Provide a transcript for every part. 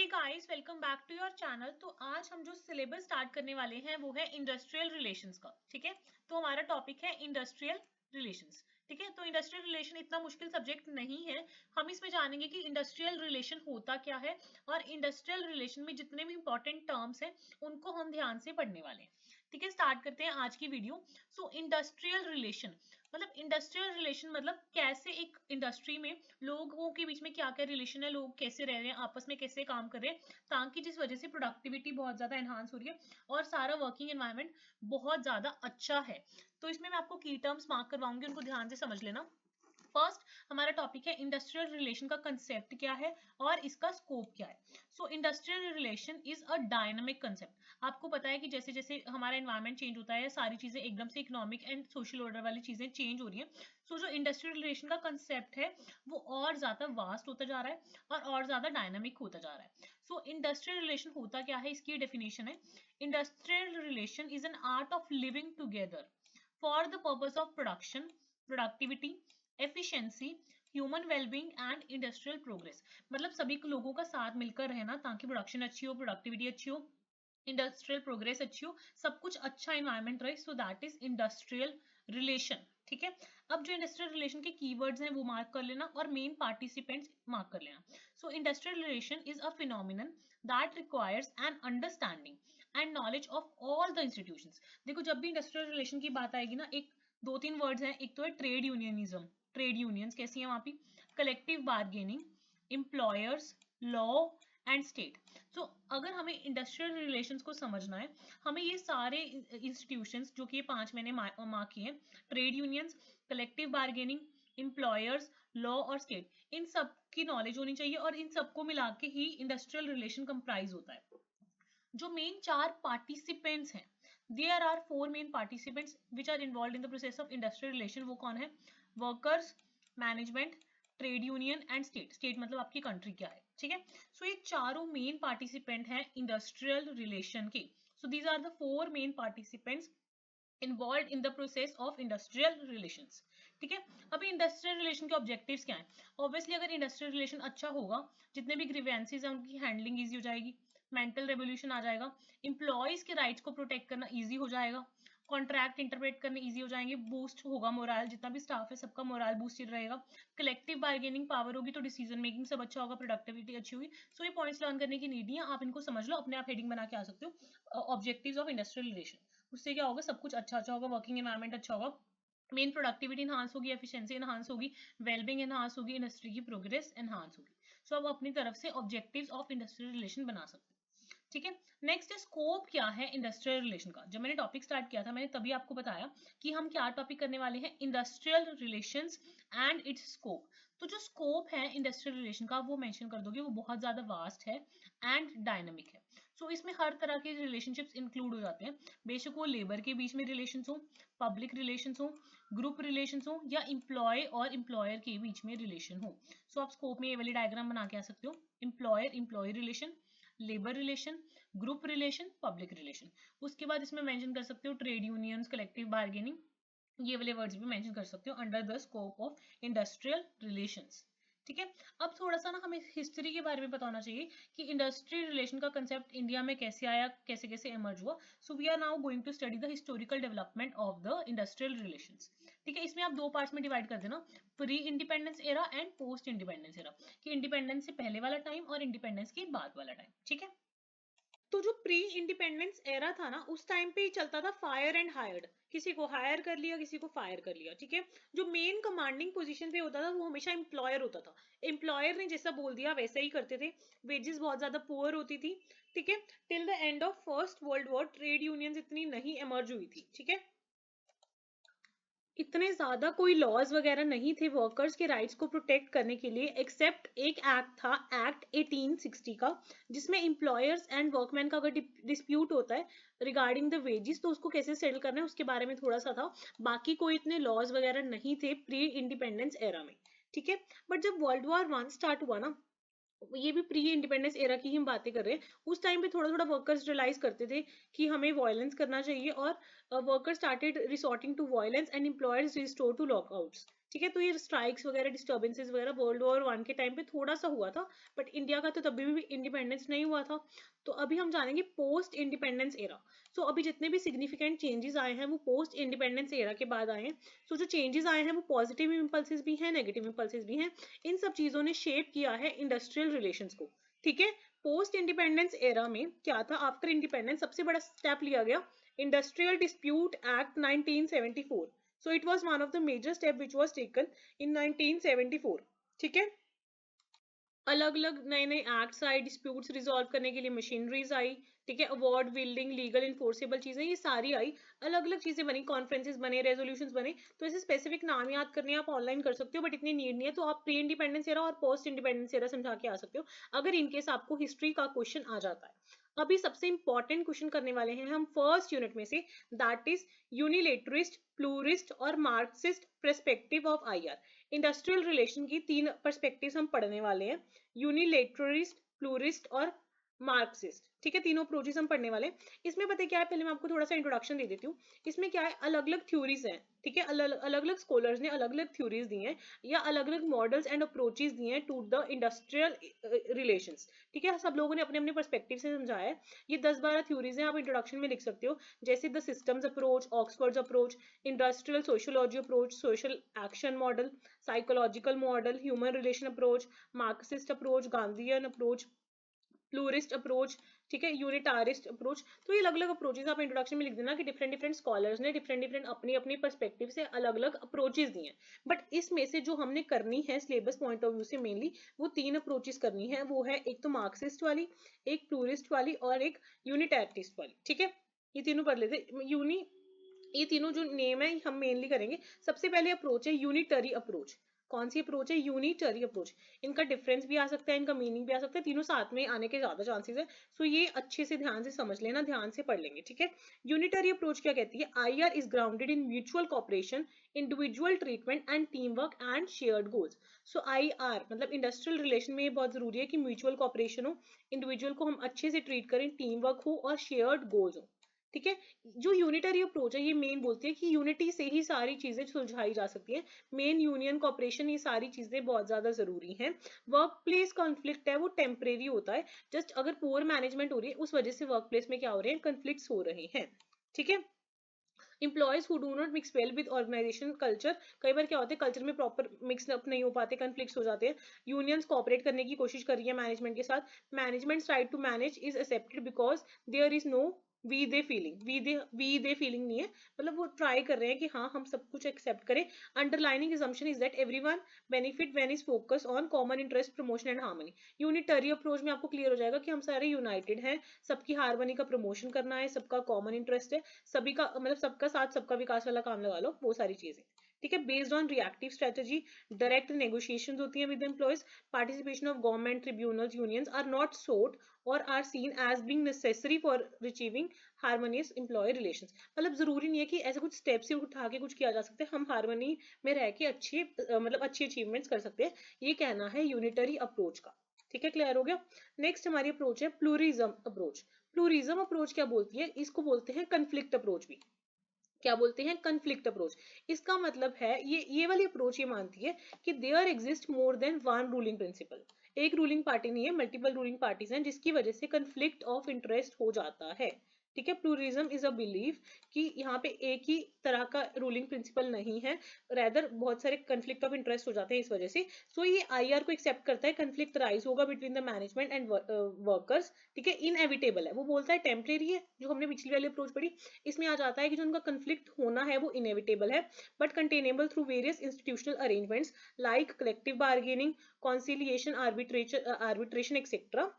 Guys, welcome back to your channel. तो आज हम जो सिलेबस स्टार्ट करने वाले हैं वो है इंडस्ट्रियल रिलेशंस का। ठीक है, तो हमारा टॉपिक है इंडस्ट्रियल रिलेशंस। ठीक है, तो इंडस्ट्रियल रिलेशन इतना मुश्किल सब्जेक्ट नहीं है। हम इसमें जानेंगे कि इंडस्ट्रियल रिलेशन होता क्या है और इंडस्ट्रियल रिलेशन में जितने भी इंपॉर्टेंट टर्म्स हैं उनको हम ध्यान से पढ़ने वाले हैं। ठीक है, स्टार्ट करते हैं आज की वीडियो। सो इंडस्ट्रियल रिलेशन मतलब कैसे एक इंडस्ट्री में लोगों के बीच में क्या क्या रिलेशन है, लोग कैसे रह रहे हैं, आपस में कैसे काम कर रहे हैं, ताकि जिस वजह से प्रोडक्टिविटी बहुत ज्यादा एनहांस हो रही है और सारा वर्किंग एनवायरनमेंट बहुत ज्यादा अच्छा है। तो इसमें मैं आपको की टर्म्स मार्क करवाऊंगी, उनको ध्यान से समझ लेना। फर्स्ट हमारा टॉपिक है इंडस्ट्रियल रिलेशन का कंसेप्ट क्या है और इसका स्कोप क्या है। सो industrial relation is a dynamic concept. आपको पता है कि जैसे जैसे हमारा एनवायरनमेंट चेंज होता है, सारी चीजें एकदम से इकोनॉमिक एंड सोशल ऑर्डर वाली चीजें चेंज हो रही हैं। सो जो इंडस्ट्रियल रिलेशन का कंसेप्ट है वो और ज्यादा वास्ट होता जा रहा है और ज्यादा डायनामिक होता जा रहा है। सो इंडस्ट्रियल रिलेशन होता क्या है, इसकी डेफिनेशन है, industrial relation is an art of living together for the purpose of production, productivity, efficiency, human wellbeing and industrial progress. मतलब सभी लोगों का साथ मिलकर रहना ताकि प्रोडक्शन अच्छी हो, प्रोडक्टिविटी अच्छी हो, इंडस्ट्रियल प्रोग्रेस अच्छी हो, सब कुछ अच्छा एनवायरनमेंट रहे। So that is industrial relation. ठीक है, अब जो इंडस्ट्रियल रिलेशन के कीवर्ड्स हैं वो मार्क कर लेना और मेन पार्टिसिपेंट्स मार्क कर लेना। सो industrial relation is a phenomenon that requires an understanding and knowledge of all the institutions. देखो, जब भी इंडस्ट्रियल रिलेशन की बात आएगी ना, एक दो तीन वर्ड्स हैं। एक तो है ट्रेड यूनियनिज्म, ट्रेड यूनियंस कैसी है वहां पे, collective bargaining, employers, law and state. So अगर हमें इंडस्ट्रियल रिलेशंस को समझना है, हमें ये सारे इंस्टीट्यूशंस जो कि ये 5 मैंने मार्क किए हैं, trade unions, collective bargaining, employers, law और स्टेट, इन सब की नॉलेज होनी चाहिए और इन सबको मिला के ही इंडस्ट्रियल रिलेशन कंप्राइज होता है। जो मेन 4 पार्टिसिपेंट्स हैं, there are 4 main participants which are involve in the process of industrial relation. वो कौन है? Workers, management, trade union and state. State मतलब आपकी कंट्री क्या है। ठीक है, सो ये चारों मेन पार्टिसिपेंट हैं इंडस्ट्रियल रिलेशन के। So these are the 4 main participants involve in the process of industrial relations. ठीक है, अभी इंडस्ट्रियल रिलेशन के ऑब्जेक्टिव्स क्या हैं? ऑब्वियसली अगर इंडस्ट्रियल रिलेशन अच्छा होगा, जितने भी ग्रीवेंसीज हैं उनकी हैंडलिंग ईजी हो जाएगी, मेंटल रेवोल्यूशन आ जाएगा, इंप्लॉयज के राइट्स को प्रोटेक्ट करना ईजी हो जाएगा, कॉन्ट्रैक्ट इंटरप्रेट करने ईजी हो जाएंगे, बूस्ट होगा मोरल, जितना भी स्टाफ है सबका मोरल बूस्टेड रहेगा, कलेक्टिव बार्गेनिंग पावर होगी तो डिसीजन मेकिंग सब अच्छा होगा, प्रोडक्टिविटी अच्छी होगी। सो ये पॉइंट्स लर्न करने की नीड नहीं है, आप इनको समझ लो, अपने आप हेडिंग बना के आ सकते हो, ऑब्जेक्टिव्स ऑफ इंडस्ट्रियल रिलेशन। उससे क्या होगा, सब कुछ अच्छा अच्छा होगा, वर्किंग एनवायरनमेंट अच्छा होगा, मेन प्रोडक्टिविटी एनहांस होगी, एफिशिएंसी एनहांस होगी, वेलबिंग एनहांस होगी, इंडस्ट्री की प्रोग्रेस एनहांस होगी। सो अब अपनी तरफ से ऑब्जेक्टिव्स ऑफ इंडस्ट्रियल रिलेशन बना सकते हैं। ठीक है, नेक्स्ट स्कोप क्या है इंडस्ट्रियल रिलेशन का। जब मैंने टॉपिक स्टार्ट किया था मैंने तभी आपको बताया कि हम क्या टॉपिक करने वाले हैं, industrial relations and it's scope. तो जो स्कोप है इंडस्ट्रियल रिलेशन का वो मेंशन कर दोगे, वो बहुत ज्यादा वास्ट है एंड डायनामिक है। सो इसमें हर तरह के रिलेशनशिप्स इंक्लूड हो जाते हैं, बेशक वो लेबर के बीच में रिलेशन हो, पब्लिक रिलेशन हो, ग्रुप रिलेशन हो, या इंप्लॉय और इंप्लॉयर के बीच में रिलेशन हो। सो आप स्कोप में ये वाली डायग्राम बना के आ सकते हो, employer employee relation, labour relation, group relation, public relation. उसके बाद इसमें मेंशन कर सकते हो ट्रेड यूनियंस, कलेक्टिव बार्गेनिंग, ये वाले वर्ड्स भी मेंशन कर सकते हो under the scope of industrial relations. ठीक है, अब थोड़ा सा ना हमें हिस्ट्री के बारे में पता होना चाहिए कि इंडस्ट्रियल रिलेशन का कंसेप्ट इंडिया में कैसे आया, कैसे कैसे इमर्ज हुआ। So we are now going to study the historical development of the industrial relations. ठीक है, इसमें आप 2 पार्ट्स में डिवाइड कर देना, pre independence era and post independence era, कि इंडिपेंडेंस से पहले वाला टाइम और इंडिपेंडेंस के बाद वाला टाइम। ठीक है, तो जो प्री इंडिपेंडेंस एरा था ना, उस टाइम पे ही चलता था फायर एंड हायर्ड, किसी को हायर कर लिया किसी को फायर कर लिया। ठीक है, जो मेन कमांडिंग पोजीशन पे होता था वो हमेशा एम्प्लॉयर होता था, एम्प्लॉयर ने जैसा बोल दिया वैसा ही करते थे, वेजेस बहुत ज्यादा पुअर होती थी। ठीक है, till the end of first world war trade unions इतनी नहीं एमर्ज हुई थी। ठीक है, इतने ज्यादा कोई लॉज वगैरह नहीं थे वर्कर्स के राइट्स को प्रोटेक्ट करने के लिए, एक्सेप्ट एक एक्ट था, एक्ट 1860 का, जिसमें एम्प्लॉयर्स एंड वर्कमैन का अगर डिस्प्यूट होता है रिगार्डिंग द वेजेस तो उसको कैसे सेटल करना है उसके बारे में थोड़ा सा था। बाकी कोई इतने लॉज वगैरह नहीं थे प्री इंडिपेंडेंस एरा में। ठीक है, बट जब वर्ल्ड वॉर 1 स्टार्ट हुआ ना, ये भी प्री इंडिपेंडेंस एरा की ही हम बातें कर रहे हैं, उस टाइम पे थोड़ा थोड़ा वर्कर्स रियलाइज करते थे कि हमें वायलेंस करना चाहिए और workers started resorting to violence and employers restore to lockouts. ठीक है। तो ये स्ट्राइक्स वगैरह डिस्टर्बेंसेस वगैरह वर्ल्ड वॉर 1 के टाइम पे थोड़ा सा हुआ था, बट इंडिया का तो तभी भी इंडिपेंडेंस नहीं हुआ था। तो अभी हम जानेंगे पोस्ट इंडिपेंडेंस एरा। सो अभी जितने भी सिग्निफिकेंट चेंजेस आए हैं वो पोस्ट इंडिपेंडेंस एरा के बाद आए हैं। सो जो चेंजेस आए हैं वो पॉजिटिव इंपल्सेस भी हैं, नेगेटिव इंपल्सेस भी हैं। इन सब चीजों ने शेप किया है इंडस्ट्रियल रिलेशंस को। ठीक है। पोस्ट इंडिपेंडेंस एरा में क्या था, आफ्टर इंडिपेंडेंस सबसे बड़ा स्टेप लिया गया industrial dispute act 1974। So it was one of the major step which was taken in 1974. ठीक है। अलग अलग नए नए एक्ट्स आए, डिस्प्यूट्स रिजॉल्व करने के लिए मशीनरीज आई। ठीक है। अवार्ड बिल्डिंग, लीगल इन्फोर्सेबल चीजें, ये सारी आई, अलग अलग चीजें बनी, कॉन्फ्रेंसेस बने, रेजोल्यूशंस बने। तो ऐसे स्पेसिफिक नाम याद करने आप ऑनलाइन कर सकते हो, बट इतनी नीड नहीं है। तो आप प्री इंडिपेंडेंस एरा और पोस्ट इंडिपेंडेंस एरा समझा के आ सकते हो अगर इनकेस आपको हिस्ट्री का क्वेश्चन आ जाता है। अभी सबसे इंपॉर्टेंट क्वेश्चन करने वाले हैं हम फर्स्ट यूनिट में से, दैट इज यूनिलेटरिस्ट, प्लूरिस्ट और Marxist perspective of IR. Industrial relation की 3 पर्सपेक्टिव्स हम पढ़ने वाले हैं, यूनिलेटरिस्ट, प्लूरिस्ट और मार्क्सिस्ट। ठीक है। तीनों अप्रोचेस हम पढ़ने वाले हैं। इसमें पता है क्या है, पहले मैं आपको थोड़ा सा इंट्रोडक्शन दे देती हूँ। इसमें क्या है, अलग अलग थ्योरीज हैं। ठीक है। अलग अलग स्कॉलर्स ने अलग अलग थ्योरीज दी हैं या अलग अलग मॉडल्स एंड अप्रोचेस दिए हैं टू द इंडस्ट्रियल रिलेशंस। ठीक है। सब लोगों ने अपने अपने पर्सपेक्टिव से समझाया है। ये 10-12 थ्योरीज हैं, आप इंट्रोडक्शन में लिख सकते हो, जैसे the systems approach, Oxford approach, industrial sociology approach, social action model, psychological model, human relation approach, Marxist approach, Gandhian approach, pluralist approach. ठीक है। Unitarist approach. तो ये अलग अलग अप्रोचेस आप इंट्रोडक्शन में लिख देना कि डिफरेंट डिफरेंट स्कॉलर्स ने डिफरेंट डिफरेंट अपनी अपनी पर्सपेक्टिव से अलग अलग अप्रोचेस दिए हैं। बट इसमें से जो हमने करनी है सिलेबस पॉइंट ऑफ व्यू से मेनली वो 3 अप्रोचेस करनी है। वो है एक तो मार्क्सिस्ट वाली, एक प्लूरिस्ट वाली और एक यूनिटारिस्ट वाली। ठीक है। ये तीनों पढ़ लेते। ये तीनों जो नेम है हम मेनली करेंगे। सबसे पहले अप्रोच है यूनिटरी अप्रोच। कौन सी अप्रोच है, यूनिटरी अप्रोच। इनका डिफरेंस भी आ सकता है, इनका मीनिंग भी आ सकता है, तीनों साथ में आने के ज्यादा चांसेस है। सो ये अच्छे से ध्यान से समझ लेना, ध्यान से पढ़ लेंगे। ठीक है। यूनिटरी अप्रोच क्या कहती है, IR is grounded in mutual cooperation, individual treatment and team work and shared goals. So IR मतलब इंडस्ट्रियल रिलेशन में ये बहुत जरूरी है कि म्यूचुअल कॉपरेशन हो, इंडिविजुअल को हम अच्छे से ट्रीट करें, टीम वर्क हो और शेयर्ड गोल्स हो। ठीक है। जो यूनिटरी अप्रोच है ये मेन बोलती है कि यूनिटी से ही सारी चीजें सुलझाई जा सकती है, मेन यूनियन कॉपरेशन, ये सारी चीजें बहुत ज्यादा जरूरी हैं। वर्क प्लेस कॉन्फ्लिक्ट है वो टेम्परेरी होता है, जस्ट अगर पुअर मैनेजमेंट हो रही है उस वजह से वर्क प्लेस में क्या हो रहे हैं, कॉन्फ्लिक्ट्स हो रहे हैं। ठीक है। Employees who do not mix well with organization culture, कई बार क्या होता है कल्चर में प्रॉपर मिक्स अप नहीं हो पाते, कन्फ्लिक्ट्स हो जाते हैं। यूनियंस कॉपरेट करने की कोशिश कर रही है मैनेजमेंट के साथ, management try to manage is accepted because there is no we they feeling नहीं है, मतलब वो ट्राई कर रहे हैं कि हाँ हम सब कुछ एक्सेप्ट करें। Underlining assumption is that everyone benefit when is focus on common interest, promotion and harmony. Unitary approach में आपको क्लियर हो जाएगा कि हम सारे यूनाइटेड हैं, सबकी हार्मनी का प्रमोशन करना है, सबका कॉमन इंटरेस्ट है, सभी का मतलब सबका साथ सबका विकास वाला काम लगा लो, वो सारी चीजें। ठीक है। Based on reactive strategy, direct negotiations होती हैं with employees, participation of government tribunals, unions are not sought और are seen as being necessary for achieving harmonious employee relations. मतलब जरूरी नहीं है कि ऐसे कुछ स्टेप्स ही उठा के कुछ किया जा सकता है, हम हार्मनी में रह के अच्छी मतलब अच्छी अचीवमेंट्स कर सकते हैं, ये कहना है यूनिटरी अप्रोच का। ठीक है। क्लियर हो गया। नेक्स्ट हमारी अप्रोच है प्लूरिज्म अप्रोच। प्लूरिज्म अप्रोच क्या बोलती है, इसको बोलते हैं कन्फ्लिक्ट अप्रोच भी। क्या बोलते हैं, कन्फ्लिक्ट अप्रोच। इसका मतलब है ये वाली अप्रोच ये मानती है कि there exist more than one ruling principle. एक रूलिंग पार्टी नहीं है, मल्टीपल रूलिंग पार्टीज हैं, जिसकी वजह से कन्फ्लिक्ट ऑफ इंटरेस्ट हो जाता है। ठीक है। प्लूरिज्म इज अ बिलीफ कि यहाँ पे एक ही तरह का रूलिंग प्रिंसिपल नहीं है, रेदर बहुत सारे कन्फ्लिक्ट ऑफ इंटरेस्ट हो जाते हैं इस वजह से। सो ये आईआर को एक्सेप्ट करता है, कन्फ्लिक्ट राइज होगा between the management and workers. ठीक है। इनएविटेबल है, वो बोलता है टेम्परेरी है, जो हमने पिछली वाली अप्रोच पढ़ी इसमें आ जाता है कि जो उनका कन्फ्लिक्ट होना है वो इनएविटेबल है, but containable through various institutional arrangements like collective bargaining, conciliation, arbitration etcetera.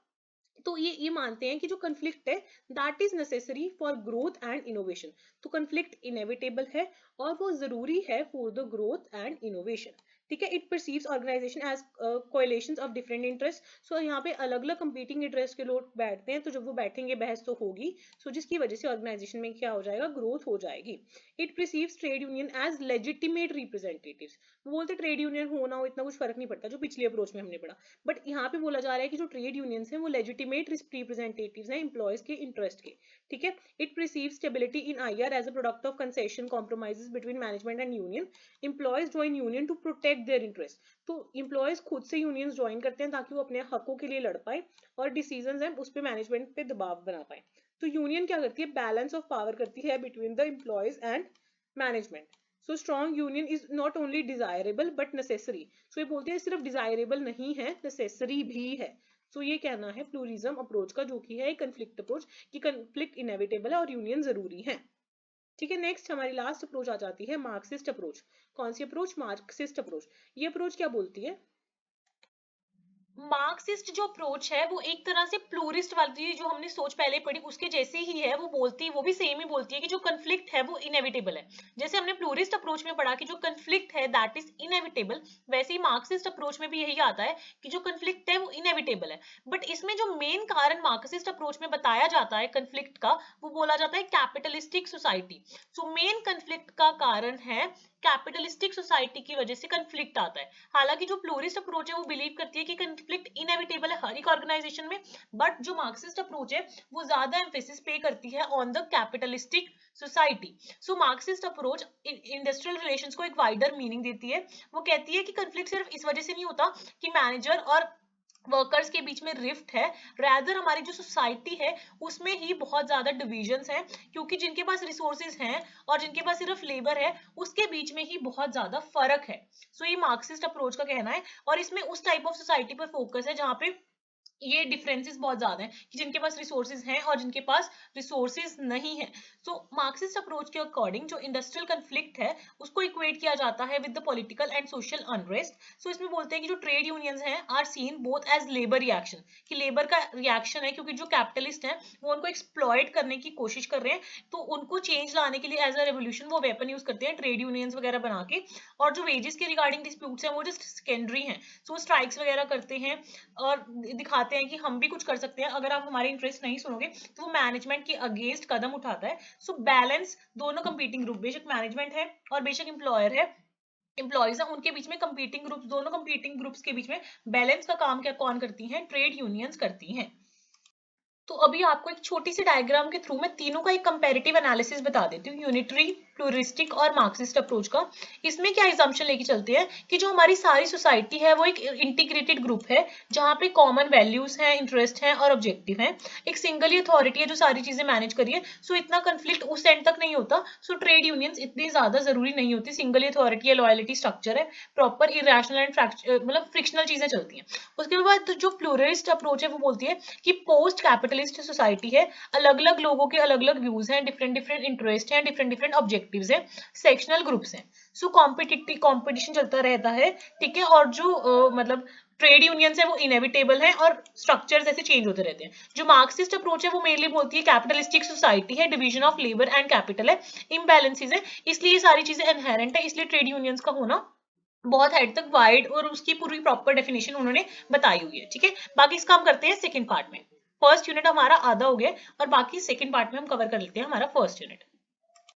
तो ये मानते हैं कि जो कन्फ्लिक्ट है that is necessary for growth and innovation. तो कन्फ्लिक्ट इनएविटेबल है और वो जरूरी है for the growth and innovation. ठीक है। It perceives organization as coalitions of different interest. So यहाँ पे अलग अलग कंपीटिंग इंटरेस्ट के लोग बैठते हैं, तो जब वो बैठेंगे बहस तो होगी, सो जिसकी वजह से ऑर्गेनाइजेशन में क्या हो जाएगा, ग्रोथ हो जाएगी। It perceives trade union as legitimate representatives. वो बोलते ट्रेड यूनियन हो ना हो इतना कुछ फर्क नहीं पड़ता, जो पिछली अप्रोच में हमने पढ़ा, बट यहाँ पे बोला जा रहा है कि जो ट्रेड यूनियंस हैं वो लेजिटिमेट रिप्रेजेंटेटिव्स हैं एम्प्लॉयज के इंटरेस्ट के। ठीक है। It perceives stability in IR as a product of concession compromises between management and union. Employees join union to protect their interest. तो एम्प्लॉयज खुद से यूनियंस ज्वाइन करते हैं ताकि वो अपने हकों के लिए लड़ पाए और डिसीजंस हैं उस पे मैनेजमेंट पे दबाव बना पाए। तो यूनियन क्या करती है, बैलेंस ऑफ पावर करती है between the employees and management. So strong union is not only desirable but necessary. So ये बोलते हैं सिर्फ डिजायरेबल नहीं है, नेसेसरी भी है। सो ये कहना है प्लूरिज्म अप्रोच का, जो कि है कंफ्लिक्ट अप्रोच, कि कंफ्लिक्ट इनएविटेबल है और यूनियन जरूरी है। ठीक है। नेक्स्ट हमारी लास्ट अप्रोच आ जाती है मार्क्सिस्ट अप्रोच। कौन सी अप्रोच, मार्क्सिस्ट अप्रोच। ये अप्रोच क्या बोलती है, मार्क्सिस्ट जो अप्रोच है वो एक तरह से प्लूरिस्ट वाली जो हमने सोच पहले पढ़ी उसके जैसे ही है, वो भी सेम ही बोलती है कि जो कंफ्लिक्ट है वो इनएविटेबल है। जैसे हमने प्लूरिस्ट अप्रोच में पढ़ा कि जो कंफ्लिक्ट है दैट इज इनएविटेबल, वैसे ही मार्क्सिस्ट अप्रोच में भी यही आता है कि जो कंफ्लिक्ट है वो इनएविटेबल है। बट इसमें जो मेन कारण मार्क्सिस्ट अप्रोच में बताया जाता है कंफ्लिक्ट का, वो बोला जाता है capitalistic society. So main conflict का कारण है कैपिटलिस्टिक सोसाइटी की वजह से कंफ्लिक्ट आता है। हालांकि जो प्लूरिस्ट अप्रोच है वो बिलीव करती है कि कंफ्लिक्ट इनएविटेबल है हर एक ऑर्गेनाइजेशन में, बट जो मार्क्सिस्ट अप्रोच है वो ज्यादा एम्फेसिस पे करती है on the capitalistic society. So Marxist approach industrial relations को एक वाइडर मीनिंग देती है। वो कहती है कि कंफ्लिक्ट सिर्फ इस वजह से नहीं होता कि मैनेजर और वर्कर्स के बीच में रिफ्ट है, रैदर हमारी जो सोसाइटी है उसमें ही बहुत ज्यादा डिविजन्स हैं, क्योंकि जिनके पास रिसोर्सेज हैं और जिनके पास सिर्फ लेबर है उसके बीच में ही बहुत ज्यादा फर्क है। सो ये मार्क्सिस्ट अप्रोच का कहना है, और इसमें उस टाइप ऑफ सोसाइटी पर फोकस है जहां पे ये डिफरेंसेस बहुत ज्यादा हैं कि जिनके पास रिसोर्सेज हैं और जिनके पास रिसोर्सेज नहीं है। सो मार्क्सिस्ट अप्रोच के अकॉर्डिंग जो इंडस्ट्रियल कन्फ्लिक्ट है उसको इक्वेट किया जाता है with the political and social unrest. So इसमें बोलते हैं कि जो ट्रेड यूनियंस हैं are seen both as labour reaction, कि लेबर का रिएक्शन है क्योंकि जो कैपिटलिस्ट हैं वो उनको एक्सप्लॉइट करने की कोशिश कर रहे हैं, तो उनको चेंज लाने के लिए एज अ रेवोल्यूशन वो वेपन यूज करते हैं ट्रेड यूनियंस वगैरह बना के। और जो वेजेस के रिगार्डिंग डिस्प्यूट्स हैं वो जस्ट सेकेंडरी हैं, सो स्ट्राइक्स वगैरह करते हैं और दिखाते हैं कि हम भी कुछ कर सकते हैं, अगर आप हमारे इंटरेस्ट नहीं सुनोगे तो वो मैनेजमेंट के अगेंस्ट कदम उठाता है। सो बैलेंस दोनों कंपीटिंग ग्रुप, बेशक मैनेजमेंट है और बेशक एम्प्लॉयर है, एम्प्लॉयज है, उनके बीच में कंपीटिंग ग्रुप्स, दोनों कंपीटिंग ग्रुप्स के बीच में बैलेंस का काम क्या कौन करती हैं, ट्रेड यूनियंस करती हैं। तो अभी आपको एक छोटी सी डायग्राम के थ्रू मैं तीनों का एक कंपैरेटिव एनालिसिस बता देती हूँ, यूनिटरी, प्लूरिस्टिक और मार्क्सिस्ट अप्रोच का। इसमें क्या एग्जाम्पशन लेके चलते हैं कि जो हमारी सारी सोसाइटी है वो एक इंटीग्रेटेड ग्रुप है जहाँ पे कॉमन वैल्यूज हैं, इंटरेस्ट हैं और ऑब्जेक्टिव हैं। एक सिंगल ही अथॉरिटी है जो सारी चीजें मैनेज करिए, सो इतना कंफ्लिक्ट उस एंड तक नहीं होता। सो ट्रेड यूनियंस इतनी ज्यादा जरूरी नहीं होती, सिंगल अथॉरिटी है, लॉयलिटी स्ट्रक्चर है, प्रॉपर इरेशनल एंड मतलब फ्रिक्शनल चीजें चलती हैं। उसके बाद तो जो प्लूरलिस्ट अप्रोच है वो बोलती है कि पोस्ट कैपिटलिस्ट सोसाइटी है, अलग अलग लोगों के अलग अलग व्यूज हैं, डिफरेंट डिफरेंट इंटरेस्ट हैं, डिफरेंट डिफरेंट ऑब्जेक्टिव्स हैं, सेक्शनल ग्रुप्स हैं। सो कॉम्पिटिशन चलता रहता है। ठीक है। और जो मतलब ट्रेड यूनियंस है वो इनएविटेबल है और स्ट्रक्चर्स ऐसे चेंज होते रहते हैं। जो मार्क्सिस्ट अप्रोच है वो मेनली बोलती है कैपिटलिस्टिक सोसाइटी है, division of labour and capital है, इम्बैलेंसेस है, इसलिए ये सारी चीजें इनहेरेंट है, इसलिए ट्रेड यूनियंस का होना बहुत हद तक वाइड और उसकी पूरी प्रॉपर डेफिनेशन उन्होंने बताई हुई है। ठीक है। बाकी इसका हम करते हैं सेकंड पार्ट में। फर्स्ट यूनिट हमारा आधा हो गया और बाकी सेकंड पार्ट में हम कवर कर लेते हैं हमारा फर्स्ट यूनिट।